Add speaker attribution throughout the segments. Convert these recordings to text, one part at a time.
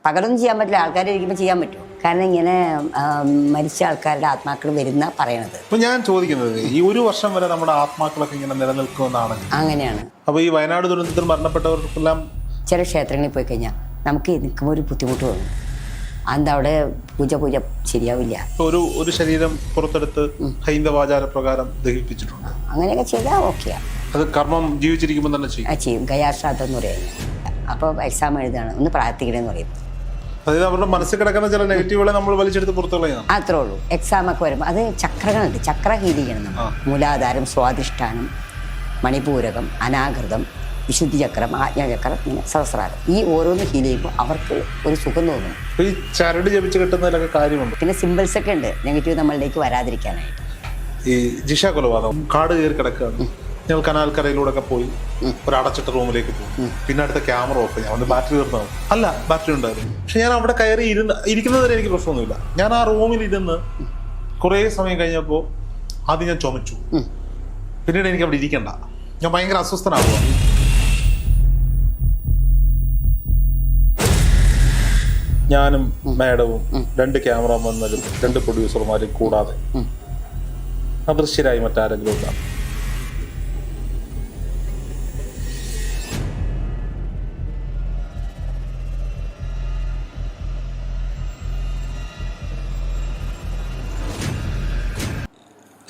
Speaker 1: പകലൊന്നും ചെയ്യാൻ പറ്റില്ല, ആൾക്കാരിരിക്കുമ്പോൾ ചെയ്യാൻ പറ്റുമോ? കാരണം ഇങ്ങനെ മരിച്ച ആൾക്കാരുടെ ആത്മാക്കൾ വരുന്ന പറയണത്.
Speaker 2: അപ്പൊ ഞാൻ ചോദിക്കുന്നത്, ഈ 1 വർഷം വരെ നമ്മുടെ ആത്മാക്കളൊക്കെ ഇങ്ങനെ നിലനിൽക്കുമെന്നാണ്.
Speaker 1: അങ്ങനെയാണ്.
Speaker 2: അപ്പൊ ഈ വയനാട് ദുരന്തത്തിൽ മരണപ്പെട്ടവർക്കെല്ലാം
Speaker 1: ചില ക്ഷേത്രങ്ങളിൽ പോയി കഴിഞ്ഞാൽ നമുക്ക് നിൽക്കുമ്പോൾ ഒരു ബുദ്ധിമുട്ട് തോന്നും. എന്താ അവിടെ പൂജ ശരിയാവില്ല.
Speaker 2: ഒരു ശരീരം പുറത്തെടുത്ത് ഹൈന്ദവാചാര പ്രകാരം ദഹിപ്പിച്ചിട്ടുണ്ട്.
Speaker 1: അങ്ങനെയൊക്കെ ചെയ്താൽ ഓക്കെയാണ്.
Speaker 2: അത് കർമ്മം ജീവിച്ചിരിക്കുമ്പോൾ തന്നെ ചെയ്യും.
Speaker 1: ഗയാശ്രാദ്ധം എന്ന് പറയുന്നത്. അപ്പോൾ എക്സാം എഴുതാണ്, ഒന്ന് പ്രാർത്ഥിക്കണമെന്ന് പറയും.
Speaker 2: അതായത് അവരുടെ മനസ്സിൽ കിടക്കുന്ന ചില നെഗറ്റീവുകളെ നമ്മൾ വലിച്ചെടുത്ത് പുറത്തു കളയണം.
Speaker 1: അത്രേ ഉള്ളൂ. എക്സാം ഒക്കെ വരുമ്പോൾ അത് ചക്രങ്ങളുണ്ട്, ചക്ര ഹീൽ ചെയ്യണം നമ്മൾ. മൂലാധാരം, സ്വാധിഷ്ഠാനം, മണിപൂരകം, അനാഘൃതം, വിശുദ്ധി ചക്രം, ആജ്ഞാചക്രം, ഇങ്ങനെ സഹസ്രാരം. ഈ ഓരോന്ന് ഹീൽ ചെയ്യുമ്പോൾ അവർക്ക് ഒരു സുഖം തോന്നും.
Speaker 2: ഈ ചരട് ജപിച്ച് കിട്ടുന്നതിലൊക്കെ കാര്യമുണ്ട്.
Speaker 1: പിന്നെ സിമ്പിൾസ് ഒക്കെ ഉണ്ട് നെഗറ്റീവ് നമ്മളിലേക്ക് വരാതിരിക്കാനായിട്ട്.
Speaker 2: ഈ ജിഷ കൊലപാതകം കാട് കയറി കിടക്കുകയാണ്. ഞങ്ങൾ കനാൽക്കരയിലൂടെ ഒക്കെ പോയി ഒരു അടച്ചിട്ട റൂമിലേക്ക് പോകും. പിന്നെ അടുത്ത ക്യാമറ ഓഫ് ചെയ്യാം, അവൻ്റെ ബാറ്ററി തീർന്നാവും. അല്ല, ബാറ്ററി ഉണ്ടായിരുന്നു. പക്ഷെ ഞാൻ അവിടെ കയറി ഇരിക്കുന്നത് വരെ എനിക്ക് പ്രശ്നമൊന്നുമില്ല. ഞാൻ ആ റൂമിൽ ഇരുന്ന് കുറേ സമയം കഴിഞ്ഞപ്പോൾ ആദ്യം ഞാൻ ചുമച്ചു. പിന്നീട് എനിക്ക് അവിടെ ഇരിക്കണ്ട, ഞാൻ ഭയങ്കര അസ്വസ്ഥനാവുക. ഞാനും മാഡവും 2 ക്യാമറമാന്മാരും 2 പ്രൊഡ്യൂസർമാരും കൂടാതെ അദൃശ്യരായി മറ്റാരെങ്കിലും ഉണ്ടാകും.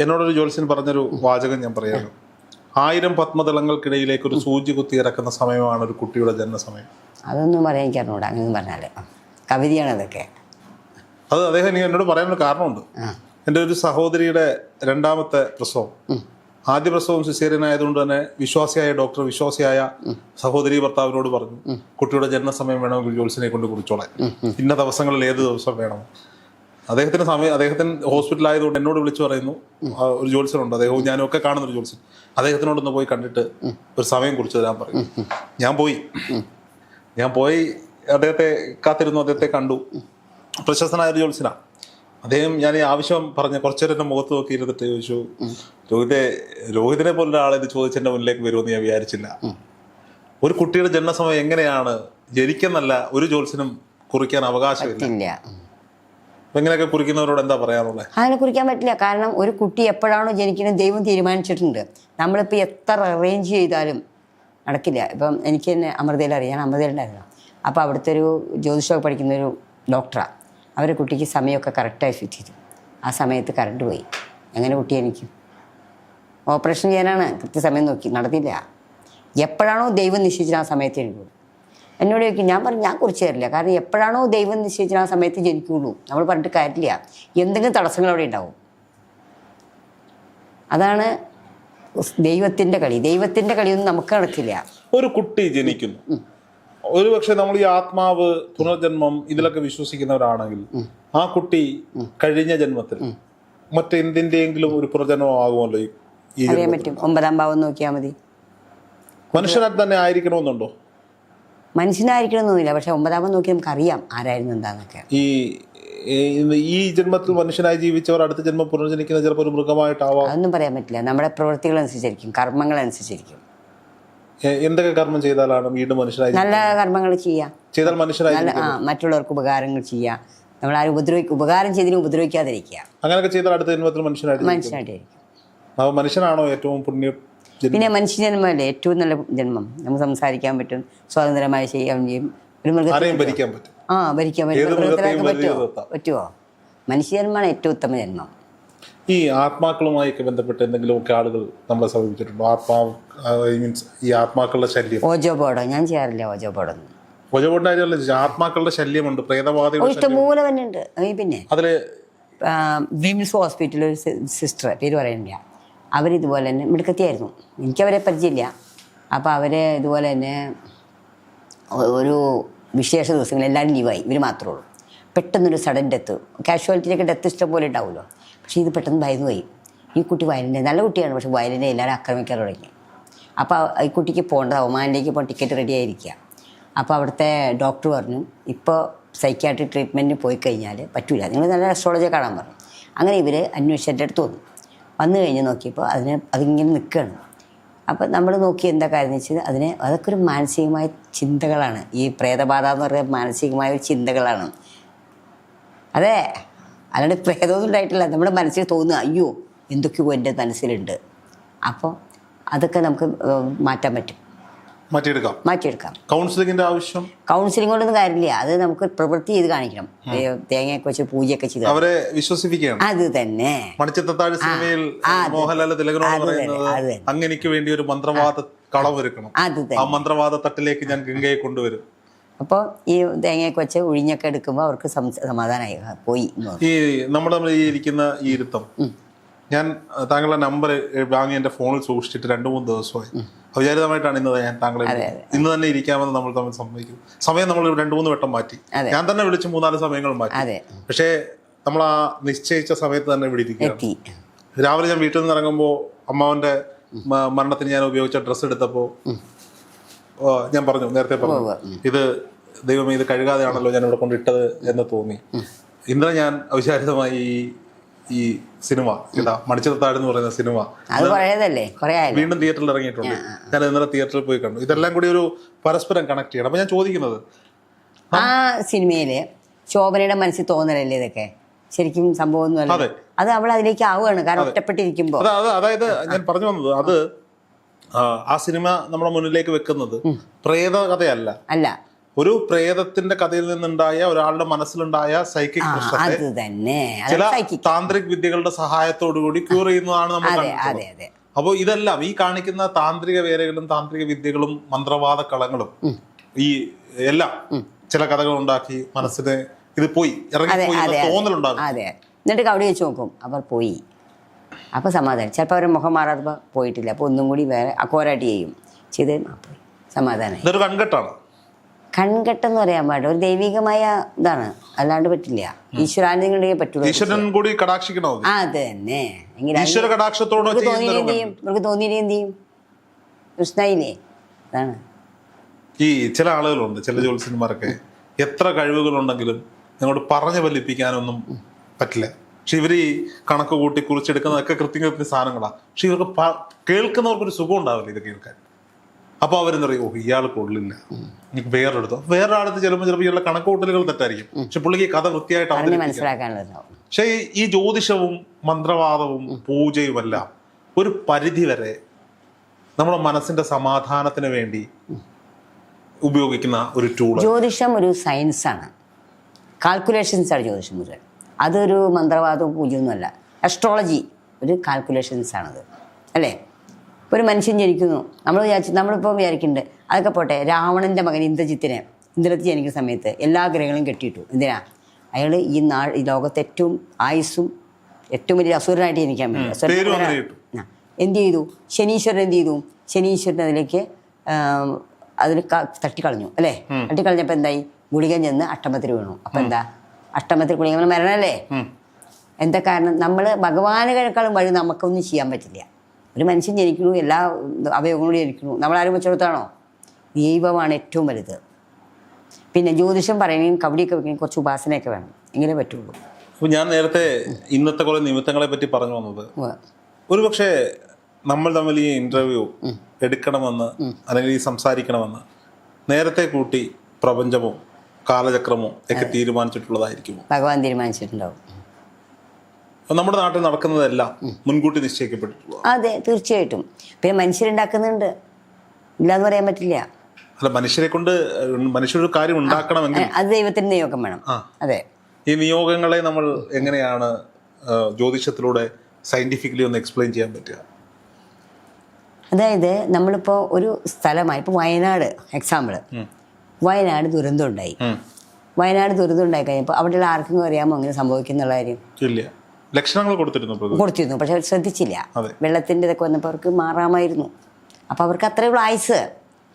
Speaker 2: എന്നോടൊരു ജ്യോത്സ്യൻ പറഞ്ഞൊരു വാചകം ഞാൻ പറയാമല്ലോ. 1000 പത്മദളങ്ങൾക്കിടയിലേക്ക് ഒരു സൂചി കുത്തി ഇറക്കുന്ന സമയമാണ് ഒരു കുട്ടിയുടെ ജന്മസമയം.
Speaker 1: അതൊന്നും പറയാൻ എനിക്ക് അറിഞ്ഞൂടാ. അങ്ങനെ പറഞ്ഞാല് കവിതയാണ് അതൊക്കെ.
Speaker 2: അത് അദ്ദേഹം എന്നോട് പറയാനൊരു കാരണമുണ്ട്. എൻ്റെ ഒരു സഹോദരിയുടെ 2ാമത്തെ പ്രസവം, ആദ്യ പ്രസവം സിസേറിയൻ ആയതുകൊണ്ട് തന്നെ വിശ്വാസിയായ ഡോക്ടർ വിശ്വാസിയായ സഹോദരി ഭർത്താവിനോട് പറഞ്ഞു, കുട്ടിയുടെ ജന്മസമയം വേണമെങ്കിൽ ജ്യോത്സ്യനെ കൊണ്ട് കുറിച്ചോളാൻ, ഇന്ന ദിവസങ്ങളിൽ ഏത് ദിവസം വേണം. അദ്ദേഹത്തിന് ഹോസ്പിറ്റലായതുകൊണ്ട് എന്നോട് വിളിച്ചു പറയുന്നു, ഒരു ജ്യോത്സ്യനുണ്ട്, അദ്ദേഹവും ഞാനും ഒക്കെ കാണുന്ന ഒരു ജ്യോത്സ്യൻ, അദ്ദേഹത്തിനോടൊന്ന് പോയി കണ്ടിട്ട് ഒരു സമയം കുറിച്ച് തരാൻ പറയും. ഞാൻ പോയി അദ്ദേഹത്തെ കാത്തിരുന്നു. അദ്ദേഹത്തെ കണ്ടു. പ്രശസ്തനായ ഒരു ജ്യോത്സ്യനാണ് അദ്ദേഹം. ഞാൻ ഈ ആവശ്യം പറഞ്ഞ കുറച്ചേരം എൻ്റെ മുഖത്ത് നോക്കി ഇരുന്നിട്ട് ചോദിച്ചു, രോഹിതിനെ പോലുള്ള ആളെ ഇത് ചോദിച്ചെൻ്റെ മുന്നിലേക്ക് വരുമെന്ന് ഞാൻ വിചാരിച്ചില്ല. ഒരു കുട്ടിയുടെ ജന്മസമയം എങ്ങനെയാണ് ജനിക്കെന്നല്ല ഒരു ജ്യോത്സ്യനും കുറിക്കാൻ അവകാശമില്ല. എങ്ങനെയൊക്കെ കുറിക്കുന്നവരോട് എന്താ പറയാനുള്ളത്?
Speaker 1: അങ്ങനെ കുറിക്കാൻ പറ്റില്ല. കാരണം ഒരു കുട്ടി എപ്പോഴാണോ ജനിക്കുന്നത് ദൈവം തീരുമാനിച്ചിട്ടുണ്ട്. നമ്മളിപ്പോൾ എത്ര അറേഞ്ച് ചെയ്താലും നടക്കില്ല. ഇപ്പം എനിക്ക് തന്നെ അമൃതയിൽ അറിയാം, അമൃതയിലുണ്ടായിരുന്നു. അപ്പോൾ അവിടുത്തെ ഒരു ജ്യോതിഷമൊക്കെ പഠിക്കുന്നൊരു ഡോക്ടറാണ്. അവരുടെ കുട്ടിക്ക് സമയമൊക്കെ കറക്റ്റായി ഫിറ്റ് ചെയ്തു. ആ സമയത്ത് കറണ്ട് പോയി. എങ്ങനെ കുട്ടി എനിക്കും ഓപ്പറേഷൻ ചെയ്യാനാണ് കൃത്യസമയം നോക്കി, നടത്തില്ല. എപ്പോഴാണോ ദൈവം നിശ്ചയിച്ചത് ആ സമയത്ത് എനിക്കുള്ളൂ. എന്നോട് ചോദിക്കും, ഞാൻ പറഞ്ഞു ഞാൻ കുറിച്ച് തരില്ല. കാരണം എപ്പോഴാണോ ദൈവം നിശ്ചയിച്ചത് ആ സമയത്ത് ജനിക്കുള്ളൂ. നമ്മൾ പറഞ്ഞിട്ട് കാര്യമില്ല, എന്തെങ്കിലും തടസ്സങ്ങൾ അവിടെ ഉണ്ടാവും. അതാണ് ദൈവത്തിൻ്റെ കളി. ദൈവത്തിൻ്റെ കളിയൊന്നും നമുക്ക് നടക്കില്ല.
Speaker 2: ഒരു കുട്ടി ജനിക്കുന്നു, ഒരു പക്ഷെ നമ്മൾ ഈ ആത്മാവ്, പുനർജന്മം ഇതിലൊക്കെ വിശ്വസിക്കുന്നവരാണെങ്കിൽ ആ കുട്ടി കഴിഞ്ഞ ജന്മത്തിൽ മറ്റെന്തിൻ്റെയെങ്കിലും ഒരു പുനർജന്മം ആകുമല്ലോ.
Speaker 1: അറിയാൻ പറ്റും. 9ാം ഭാവം നോക്കിയാൽ മതി.
Speaker 2: മനുഷ്യനായിട്ട് തന്നെ ആയിരിക്കണമെന്നുണ്ടോ?
Speaker 1: മനുഷ്യനായിരിക്കണമെന്നൊന്നുമില്ല. പക്ഷെ 9ാം ഭാവം നോക്കി നമുക്ക് അറിയാം ആരായിരുന്നു എന്താന്നൊക്കെ.
Speaker 2: ഈ ജന്മത്തിൽ മനുഷ്യനായി ജീവിച്ചവർ അടുത്ത ജന്മം പുനർജനിക്കുന്ന ചിലപ്പോൾ ഒരു മൃഗമായിട്ടാവാം.
Speaker 1: അതൊന്നും പറയാൻ പറ്റില്ല. നമ്മുടെ പ്രവൃത്തികൾ അനുസരിച്ചിരിക്കും, കർമ്മങ്ങൾ അനുസരിച്ചിരിക്കും.
Speaker 2: എന്തൊക്കെ കർമ്മം ചെയ്താലാണ് വീണ്ടും മനുഷ്യനായി?
Speaker 1: നല്ല കർമ്മങ്ങൾ ചെയ്താൽ മനുഷ്യരായി മറ്റുള്ളവർക്ക് ഉപകാരങ്ങൾ ചെയ്യാം. നമ്മൾ ആരും ഉപകാരം ചെയ്തതിന് ഉപദ്രവിക്കാതിരിക്കുക.
Speaker 2: അങ്ങനെയൊക്കെ ചെയ്താൽ അടുത്ത ജന്മത്തിൽ മനുഷ്യനായിട്ടിരിക്കും. മനുഷ്യനാണോ ഏറ്റവും പുണ്യം?
Speaker 1: പിന്നെ മനുഷ്യജന്മമല്ലേ ഏറ്റവും നല്ല ജന്മം. നമുക്ക് സംസാരിക്കാൻ പറ്റും, സ്വാതന്ത്ര്യമായി ചെയ്യാൻ ചെയ്യും. ഒരു മൃഗത്തെ
Speaker 2: ഭരിക്കാൻ പറ്റും.
Speaker 1: ഭരിക്കാൻ പറ്റുമോ? മനുഷ്യജന്മമാണ് ഏറ്റവും ഉത്തമ ജന്മം.
Speaker 2: ഈ ആത്മാക്കളുമായൊക്കെ ബന്ധപ്പെട്ട് എന്തെങ്കിലുമൊക്കെ ആളുകൾ നമ്മളെ സമീപിച്ചിട്ടുണ്ടോ? ഈ ആത്മാക്കളുടെ ശല്യം.
Speaker 1: ഓജോ ബോർഡോ? ഞാൻ ചെയ്യാറില്ല ഓജോ ബോർഡൊന്നും.
Speaker 2: ഓജോ ബോർഡിനായിട്ടുള്ള ആത്മാക്കളുടെ ശല്യമുണ്ട്, പ്രേതബാധയുടെ
Speaker 1: ഇഷ്ടംപോലെ തന്നെ ഉണ്ട്. പിന്നെ
Speaker 2: അതില്
Speaker 1: വിംസ് ഹോസ്പിറ്റലിൽ ഒരു സിസ്റ്റർ, പേര് പറയുന്നില്ല, അവരിതുപോലെ തന്നെ മിടുക്കത്തിയായിരുന്നു. എനിക്കവരെ പരിചയമില്ല. അപ്പോൾ അവരെ ഇതുപോലെ തന്നെ ഒരു വിശേഷ ദിവസങ്ങളിൽ എല്ലാവരും ലീവായി, ഇവർ മാത്രമേ ഉള്ളൂ. പെട്ടെന്നൊരു സഡൻ ഡെത്ത്, കാഷ്വാലിറ്റിയിലൊക്കെ ഡെത്ത് ഇഷ്ടം പോലെ ഉണ്ടാവുമല്ലോ. പക്ഷേ ഇത് പെട്ടെന്ന് ഭയന്നു പോയി. ഈ കുട്ടി വയലിൻ്റെ നല്ല കുട്ടിയാണ്, പക്ഷേ വയലിനെ എല്ലാവരും ആക്രമിക്കാൻ തുടങ്ങി. അപ്പോൾ ഈ കുട്ടിക്ക് പോകേണ്ടത് ഒമാനിലേക്ക് പോകാൻ ടിക്കറ്റ് റെഡി ആയിരിക്കുക. അപ്പോൾ അവിടുത്തെ ഡോക്ടർ പറഞ്ഞു, ഇപ്പോൾ സൈക്യാട്രിക് ട്രീറ്റ്മെൻറ്റിന് പോയി കഴിഞ്ഞാൽ പറ്റില്ല, നിങ്ങൾ നല്ല അസ്ട്രോളജിയെ കാണാൻ പറഞ്ഞു. അങ്ങനെ ഇവർ അന്വേഷിച്ച് എൻ്റെ അടുത്ത് വന്നു കഴിഞ്ഞ് നോക്കിയപ്പോൾ അതിങ്ങനെ നിൽക്കുകയാണ്. അപ്പം നമ്മൾ നോക്കി എന്താ കാര്യം എന്ന് വെച്ചാൽ അതൊക്കെ ഒരു മാനസികമായ ചിന്തകളാണ്. ഈ പ്രേതബാധ എന്ന് പറയുന്നത് മാനസികമായ ഒരു ചിന്തകളാണ്. അതെ, അല്ലാണ്ട് പ്രേതമൊന്നും ഉണ്ടായിട്ടില്ല. നമ്മുടെ മനസ്സിൽ തോന്നുക അയ്യോ എന്തൊക്കെയോ എൻ്റെ മനസ്സിലുണ്ട്. അപ്പോൾ അതൊക്കെ നമുക്ക് മാറ്റാൻ പറ്റും, മാറ്റിയെടുക്കാം.
Speaker 2: കൗൺസിലിങ്ങിന്റെ ആവശ്യം,
Speaker 1: കൗൺസിലിംഗ് കൊണ്ടൊന്നും കാര്യമില്ല. അത് നമുക്ക് പ്രവൃത്തി ചെയ്ത് കാണിക്കണം. തേങ്ങയൊക്കെ വെച്ച് പൂജയൊക്കെ ചെയ്ത്
Speaker 2: അവരെ വിശ്വസിപ്പിക്കുകയാണ്.
Speaker 1: അത് തന്നെ
Speaker 2: മണിച്ചിത്രത്താഴ് സിനിമയിൽ മോഹൻലാൽ തിലകനോട് പറയുന്നത് അങ്ങനെക്ക് വേണ്ടി ഒരു മന്ത്രവാദ കളമൊരുക്കണം, ആ മന്ത്രവാദ തട്ടിലേക്ക് ഞാൻ ഗംഗയെ കൊണ്ടുവരും.
Speaker 1: അപ്പോൾ ഈ തേങ്ങയൊക്കെ വെച്ച് ഒഴിഞ്ഞൊക്കെ എടുക്കുമ്പോൾ അവർക്ക് സമാധാനമായി പോയി.
Speaker 2: ഈ നമ്മൾ ഈ ഇരിക്കുന്ന ഈ ഇരുത്തം, ഞാൻ താങ്കളുടെ നമ്പർ വാങ്ങി എൻ്റെ ഫോണിൽ സൂക്ഷിച്ചിട്ട് 2-3 ദിവസമായി. അവിചാരിതമായിട്ടാണ് ഞാൻ താങ്കളെ ഇന്ന് തന്നെ ഇരിക്കാമെന്ന് നമ്മൾ തമ്മിൽ സമ്മതിക്കും. സമയം നമ്മൾ 2-3 വട്ടം മാറ്റി. ഞാൻ തന്നെ വിളിച്ച് 3-4 സമയങ്ങൾ മാറ്റി. പക്ഷേ നമ്മൾ ആ നിശ്ചയിച്ച സമയത്ത് തന്നെ ഇവിടെ ഇരിക്കുകയാണ്. രാവിലെ ഞാൻ വീട്ടിൽ നിന്ന് ഇറങ്ങുമ്പോൾ അമ്മാവന്റെ മരണത്തിന് ഞാൻ ഉപയോഗിച്ച ഡ്രസ്സ് എടുത്തപ്പോൾ ഞാൻ നേരത്തെ പറഞ്ഞു ഇത് ദൈവമേ ഇത് കഴുകാതെയാണല്ലോ ഞാൻ ഇവിടെ കൊണ്ടിട്ടത് എന്ന് തോന്നി. ഇന്നലെ ഞാൻ അവിചാരിതമായി ഈ സിനിമ മണിച്ചിത്രത്താഴ് എന്ന് പറയുന്ന സിനിമ വീണ്ടും തിയേറ്ററിൽ ഇറങ്ങിയിട്ടുണ്ട്. ഞാൻ ഇന്നലെ തിയേറ്ററിൽ പോയി കണ്ടു. ഇതെല്ലാം കൂടി ഒരു പരസ്പരം കണക്ട് ചെയ്യണം. അപ്പൊ ഞാൻ ചോദിക്കുന്നത്,
Speaker 1: ആ സിനിമയില് ശോഭനയുടെ മനസ്സിൽ തോന്നലല്ലേ ഇതൊക്കെ ശരിക്കും സംഭവം? അത് അവൾ അതിലേക്ക് ആവുകയാണ്, കാരണം ഒറ്റപ്പെട്ടിരിക്കുമ്പോ.
Speaker 2: അതായത് ഞാൻ പറഞ്ഞു വന്നത്, അത് ആ സിനിമ നമ്മുടെ മുന്നിലേക്ക് വെക്കുന്നത് പ്രേത കഥയല്ല, അല്ല, ഒരു പ്രേതത്തിന്റെ കഥയിൽ നിന്നുണ്ടായ ഒരാളുടെ മനസ്സിലുണ്ടായ സൈക്കിക് പ്രശ്നത്തെ ചില താന്ത്രിക് വിദ്യകളുടെ സഹായത്തോടുകൂടി ക്യൂർ ചെയ്യുന്നതാണ് നമ്മൾ കണ്ടത്. അപ്പോൾ ഇതെല്ലാം ഈ കാണിക്കുന്ന താന്ത്രിക വേലകളും താന്ത്രിക വിദ്യകളും മന്ത്രവാദ കളങ്ങളും ഈ എല്ലാം ചില കഥകൾ ഉണ്ടാക്കി മനസ്സിന് ഇത് പോയി ഇറങ്ങിപ്പോയി തോന്നലുണ്ടാകും.
Speaker 1: എന്നിട്ട് കവടി വെച്ച് നോക്കും, അവർ പോയി. അപ്പോൾ സമാധാനം. ചിലപ്പോൾ അവരുടെ മുഖം മാറാതെ പോയിട്ടില്ല, അപ്പോൾ ഒന്നും കൂടി വേറെ അക്കോരാട്ടി ചെയ്ത് പോയി, സമാധാനം.
Speaker 2: ഇതൊരു കൺകെട്ടാണ്.
Speaker 1: കൺകെട്ടെന്ന് പറയാൻ പാടില്ല, ഒരു ദൈവികമായ ഇതാണ്, അല്ലാണ്ട് പറ്റില്ല. ഈശ്വരാനുഗ്രഹങ്ങളെ പറ്റുള്ളൂ.
Speaker 2: ഈശ്വരൻ കൂടി കടാക്ഷിക്കണോ?
Speaker 1: അത് തന്നെ.
Speaker 2: ഈശ്വര കടാക്ഷത്തോട്
Speaker 1: നമുക്ക് തോന്നിയില്ലേ എന്ത് ചെയ്യും? കൃഷ്ണയില്ലേ? അതാണ്.
Speaker 2: ഈ ചില ആളുകളുണ്ട്, ചില ജ്യോത്സ്യന്മാരൊക്കെ എത്ര കഴിവുകളുണ്ടെങ്കിലും നിങ്ങളോട് പറഞ്ഞു ഫലിപ്പിക്കാനൊന്നും പറ്റില്ല. പക്ഷെ ഇവർ ഈ കണക്ക് കൂട്ടി കുറിച്ചെടുക്കുന്നതൊക്കെ കൃത്യ സാധനങ്ങളാണ്. പക്ഷെ ഇവർക്ക് കേൾക്കുന്നവർക്കൊരു സുഖം ഉണ്ടാവില്ല ഇത് കേൾക്കാൻ. അപ്പോൾ അവരെന്താ പറയുക, ഇയാൾ കൊള്ളില്ല, എനിക്ക് വേറെടുത്തോ. വേറൊരാളത്ത് ചിലപ്പോൾ ഇയാളുടെ കണക്കുകൂട്ടലുകൾ തെറ്റായിരിക്കും, പക്ഷെ പുള്ളിക്ക് കഥ വൃത്തിയായിട്ട്
Speaker 1: മനസ്സിലാക്കാനുള്ളത്.
Speaker 2: പക്ഷേ ഈ ജ്യോതിഷവും മന്ത്രവാദവും പൂജയുമെല്ലാം ഒരു പരിധി വരെ നമ്മുടെ മനസ്സിന്റെ സമാധാനത്തിന് വേണ്ടി ഉപയോഗിക്കുന്ന ഒരു ടൂൾ.
Speaker 1: ജ്യോതിഷം ഒരു സയൻസാണ്, കാൽക്കുലേഷൻസ് ആണ് ജ്യോതിഷം മുഴുവൻ. അതൊരു മന്ത്രവാദവും പൂജയൊന്നുമല്ല. അസ്ട്രോളജി ഒരു കാൽക്കുലേഷൻസ് ആണത്, അല്ലേ? ഒരു മനുഷ്യൻ ജനിക്കുന്നു, നമ്മളിപ്പോൾ വിചാരിക്കുന്നുണ്ട് അതൊക്കെ പോട്ടെ. രാവണൻ്റെ മകൻ ഇന്ദ്രജിത്ത് ജനിക്കുന്ന സമയത്ത് എല്ലാ ഗ്രഹങ്ങളും കെട്ടിയിട്ടു. എന്തിനാ? അയാൾ ഈ ലോകത്തെ ഏറ്റവും ആയുസ്സും ഏറ്റവും വലിയ അസുരനായിട്ട് ജനിക്കാൻ വേണ്ടി എന്ത് ചെയ്തു? ശനീശ്വരൻ എന്ത് ചെയ്തു? ശനീശ്വരൻ അതിലേക്ക് അതിന് തട്ടിക്കളഞ്ഞു, അല്ലേ? തട്ടിക്കളഞ്ഞപ്പോൾ എന്തായി? ഗുളികൻ ചെന്ന് അഷ്ടമത്തിൽ വീണു. അപ്പം എന്താ? അഷ്ടമത്തിൽ ഗുളിക മരണമല്ലേ? എന്താ കാരണം? നമ്മൾ ഭഗവാനുകളെക്കാളും വഴി നമുക്കൊന്നും ചെയ്യാൻ പറ്റില്ല. ഒരു മനുഷ്യൻ ജനിക്കണു, എല്ലാ അവയവങ്ങളും ജനിക്കണു, നമ്മളാരും വെച്ചെടുത്താണോ? ദൈവമാണ് ഏറ്റവും വലുത്. പിന്നെ ജ്യോതിഷം പറയണമെങ്കിൽ കബഡിയൊക്കെ വെക്കണമെങ്കിൽ കുറച്ച് ഉപാസനയൊക്കെ വേണം, എങ്കിലേ പറ്റുള്ളൂ.
Speaker 2: അപ്പോൾ ഞാൻ നേരത്തെ ഇന്നത്തെ കുറേ നിമിത്തങ്ങളെ പറ്റി പറഞ്ഞു വന്നത്, ഒരു പക്ഷേ നമ്മൾ തമ്മിൽ ഈ ഇന്റർവ്യൂ എടുക്കണമെന്ന് അല്ലെങ്കിൽ ഈ സംസാരിക്കണമെന്ന് നേരത്തെ കൂട്ടി പ്രപഞ്ചമോ കാലചക്രമോ ഒക്കെ തീരുമാനിച്ചിട്ടുള്ളതായിരിക്കുമോ?
Speaker 1: ഭഗവാൻ തീരുമാനിച്ചിട്ടുണ്ടാവും.
Speaker 2: നമ്മുടെ നാട്ടിൽ നടക്കുന്നതെല്ലാം മുൻകൂട്ടി നിശ്ചയിക്കപ്പെട്ടിട്ടുള്ളത്.
Speaker 1: അതെ, തീർച്ചയായിട്ടും. പിന്നെ മനുഷ്യരുണ്ടാക്കുന്നുണ്ട്, ഇല്ലാന്ന് പറയാൻ പറ്റില്ല.
Speaker 2: അല്ല, മനുഷ്യരൊരു കാര്യം ഉണ്ടാക്കണമെങ്കിൽ
Speaker 1: അത് ദൈവത്തിന്റെ നിയോഗം വേണം. അതെ.
Speaker 2: ഈ നിയോഗങ്ങളെ നമ്മൾ എങ്ങനെയാണ് ജ്യോതിഷത്തിലൂടെ സയന്റിഫിക്കലി ഒന്ന് എക്സ്പ്ലെയിൻ ചെയ്യാൻ പറ്റുക?
Speaker 1: അതായത് നമ്മളിപ്പോൾ ഒരു സ്ഥലമായി, ഇപ്പോൾ വയനാട് എക്സാമ്പിൾ, വയനാട് ദുരന്തം ഉണ്ടായി. വയനാട് ദുരന്തം ഉണ്ടായി കഴിഞ്ഞപ്പോൾ അവിടെയുള്ള ആർക്കെങ്കിലും അറിയാമോ അങ്ങനെ സംഭവിക്കുന്നുള്ള കാര്യം?
Speaker 2: ഇല്ല. ലക്ഷണങ്ങൾ കൊടുത്തിരുന്നു,
Speaker 1: പക്ഷെ അവർ ശ്രദ്ധിച്ചില്ല. വെള്ളത്തിൻ്റെ ഇതൊക്കെ വന്നപ്പോൾ അവർക്ക് മാറാമായിരുന്നു. അപ്പോൾ അവർക്ക് അത്രയുള്ള ആയുസ്,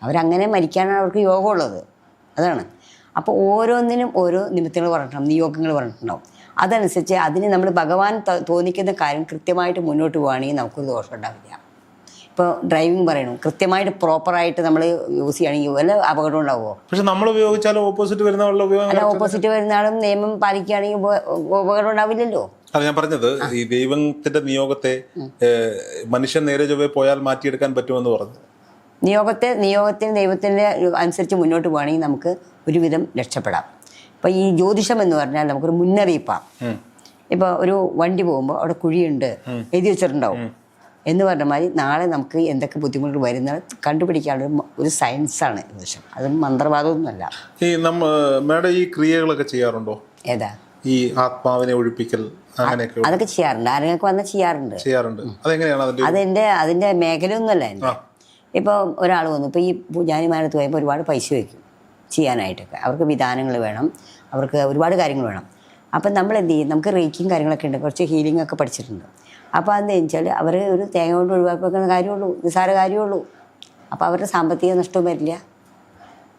Speaker 1: അവരങ്ങനെ മരിക്കാനാണ് അവർക്ക് യോഗമുള്ളത്. അതാണ്. അപ്പോൾ ഓരോന്നിനും ഓരോ നിമിത്തങ്ങൾ പറഞ്ഞിട്ടുണ്ടാവും, നിയോഗങ്ങൾ പറഞ്ഞിട്ടുണ്ടാവും. അതനുസരിച്ച് അതിന് നമ്മൾ ഭഗവാൻ തോന്നിക്കുന്ന കാര്യം കൃത്യമായിട്ട് മുന്നോട്ട് പോവുകയാണെങ്കിൽ നമുക്കൊരു ദോഷം ഉണ്ടാവില്ല. ഇപ്പോൾ ഡ്രൈവിംഗ് പറയണു, കൃത്യമായിട്ട് പ്രോപ്പറായിട്ട് നമ്മൾ യൂസ് ചെയ്യുകയാണെങ്കിൽ വല്ല അപകടം ഉണ്ടാവുമോ?
Speaker 2: പക്ഷെ നമ്മൾ ഉപയോഗിച്ചാലും ഓപ്പോസിറ്റ് വരുന്ന
Speaker 1: ഓപ്പോസിറ്റ് വരുന്ന ആളും നിയമം പാലിക്കുകയാണെങ്കിൽ അപകടം ഉണ്ടാവില്ലല്ലോ.
Speaker 2: അത് ഞാൻ പറഞ്ഞത് ഈ ദൈവത്തിന്റെ നിയോഗത്തെ മനുഷ്യൻ നേരെ ചൊവ്വേ പോയാൽ മാറ്റിയെടുക്കാൻ പറ്റുമെന്ന് പറഞ്ഞു.
Speaker 1: നിയോഗത്തിന് ദൈവത്തിൻ്റെ അനുസരിച്ച് മുന്നോട്ട് പോവുകയാണെങ്കിൽ നമുക്ക് ഒരുവിധം രക്ഷപ്പെടാം. ഇപ്പോൾ ഈ ജ്യോതിഷം എന്ന് പറഞ്ഞാൽ നമുക്കൊരു മുന്നറിയിപ്പാണ്. ഇപ്പോൾ ഒരു വണ്ടി പോകുമ്പോൾ അവിടെ കുഴിയുണ്ട് എഴുതി വെച്ചിട്ടുണ്ടാവും എന്ന് പറഞ്ഞ മാതിരി നാളെ നമുക്ക് എന്തൊക്കെ ബുദ്ധിമുട്ടുകൾ വരുന്നത് കണ്ടുപിടിക്കാനുള്ള ഒരു സയൻസാണ് ജ്യോതിഷം. അത് മന്ത്രവാദമൊന്നുമല്ല.
Speaker 2: ഈ മേഡം ഈ ക്രിയകളൊക്കെ ചെയ്യാറുണ്ടോ?
Speaker 1: ഏതാ?
Speaker 2: ഈ ആത്മാവിനെ ഒഴിപ്പിക്കൽ അങ്ങനെയൊക്കെ
Speaker 1: അതൊക്കെ ചെയ്യാറുണ്ട്. ആരെയൊക്കെ വന്നാൽ ചെയ്യാറുണ്ട്.
Speaker 2: അതെങ്ങനെയാണ്?
Speaker 1: അതിൻ്റെ മേഖലയൊന്നുമല്ല എൻ്റെ. ഇപ്പോൾ ഒരാൾ വന്നു, ഇപ്പോൾ ഈ പൂജാരിമാരത്ത് പോയപ്പോൾ ഒരുപാട് പൈസ വയ്ക്കും ചെയ്യാനായിട്ടൊക്കെ. അവർക്ക് വിധാനങ്ങൾ വേണം, അവർക്ക് ഒരുപാട് കാര്യങ്ങൾ വേണം. അപ്പം നമ്മൾ എന്ത് ചെയ്യും? നമുക്ക് റേക്കിയും കാര്യങ്ങളൊക്കെ ഉണ്ട്, കുറച്ച് ഹീലിംഗ് ഒക്കെ പഠിച്ചിട്ടുണ്ട്. അപ്പോൾ അതെന്ന് വെച്ചാൽ അവർ ഒരു തേങ്ങ കൊണ്ട് ഒഴിവാക്കുന്ന കാര്യമുള്ളൂ, നിസ്സാര കാര്യമുള്ളൂ. അപ്പോൾ അവരുടെ സാമ്പത്തിക നഷ്ടവും വരില്ല,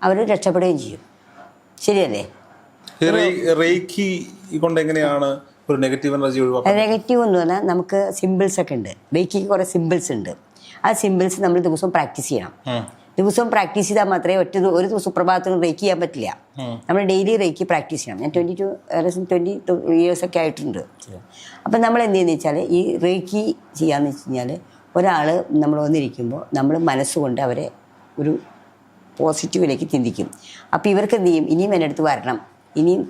Speaker 1: അവർ രക്ഷപ്പെടുകയും ചെയ്യും. ശരിയല്ലേ?
Speaker 2: റേക്കി കൊണ്ട് എങ്ങനെയാണ് ഒരു നെഗറ്റീവ് എനർജി ഒഴിവാക്കുക?
Speaker 1: നെഗറ്റീവ് എന്ന് പറഞ്ഞാൽ നമുക്ക് സിമ്പിൾസ് ഒക്കെ ഉണ്ട്. റേക്കിക്ക് കുറേ സിമ്പിൾസ് ഉണ്ട്. ആ സിമ്പിൾസ് നമ്മൾ ദിവസവും പ്രാക്ടീസ് ചെയ്യണം. ദിവസവും പ്രാക്ടീസ് ചെയ്താൽ മാത്രമേ ഒരു സുപ്രഭാതത്തിനും റേക്ക് ചെയ്യാൻ പറ്റില്ല. നമ്മൾ ഡെയിലി റേക്ക് പ്രാക്ടീസ് ചെയ്യണം. ഞാൻ 22 ഇയേഴ്സൊക്കെ ആയിട്ടുണ്ട്. അപ്പം നമ്മൾ എന്ത് ചെയ്യുന്നത് വെച്ചാൽ ഈ റേക്കി ചെയ്യാന്ന് വെച്ച് കഴിഞ്ഞാൽ ഒരാൾ നമ്മൾ വന്നിരിക്കുമ്പോൾ നമ്മൾ മനസ്സുകൊണ്ട് അവരെ ഒരു പോസിറ്റീവിലേക്ക് ചിന്തിക്കും. അപ്പോൾ ഇവർക്ക് എന്ത് ചെയ്യും? ഇനിയും എൻ്റെ അടുത്ത് വരണം, ഇനിയും